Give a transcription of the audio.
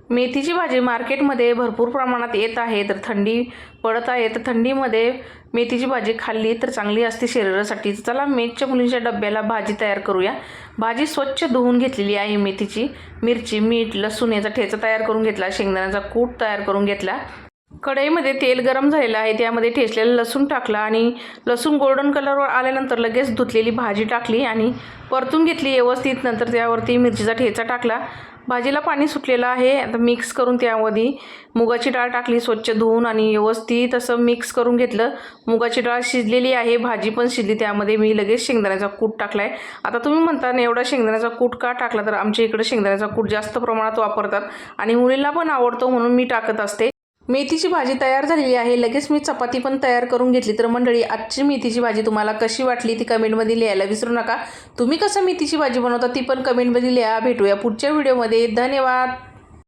मेथीची भाजी मार्केटमध्ये भरपूर प्रमाणात येत आहे, तर थंडी पडत आहे, तर थंडीमध्ये मेथीची भाजी खाल्ली तर चांगली असते शरीरासाठी। चला मेथीच्या मुलींच्या डब्याला भाजी तयार करूया। भाजी स्वच्छ धुवून घेतलेली आहे। मेथीची मिरची, मीठ, लसूण याचा ठेचा तयार करून घेतला, शेंगदाण्याचा कूट तयार करून घेतला। कढईमध्ये तेल गरम झालेलं आहे, त्यामध्ये ठेचलेला लसूण टाकला आणि लसूण गोल्डन कलरवर आल्यानंतर लगेच धुतलेली भाजी टाकली आणि परतून घेतली व्यवस्थित। नंतर त्यावरती मिरचीचा ठेचा टाकला। भाजीला पाणी सुटलेलं आहे, आता मिक्स करून त्यामध्ये मुगाची डाळ टाकली स्वच्छ धुवून आणि व्यवस्थित असं मिक्स करून घेतलं। मुगाची डाळ शिजलेली आहे, भाजी पण शिजली, त्यामध्ये मी लगेच शेंगदाण्याचा कूट टाकलाय। आता तुम्ही म्हणता ना एवढा शेंगदाण्याचा कूट का टाकला, तर आमच्या इकडे शेंगदाण्याचा कूट जास्त प्रमाणात वापरतात आणि मुलींना पण आवडतो म्हणून मी टाकत असते। मेथीची भाजी तयार झालेली आहे, लगेच मी चपाती पण तयार करून घेतली। तर मंडळी, आजची मेथीची भाजी तुम्हाला कशी वाटली ती कमेंटमध्ये लिहायला विसरू नका। तुम्ही कसं मेथीची भाजी बनवता ती पण कमेंटमध्ये लिहा। भेटूया पुढच्या व्हिडिओमध्ये। धन्यवाद।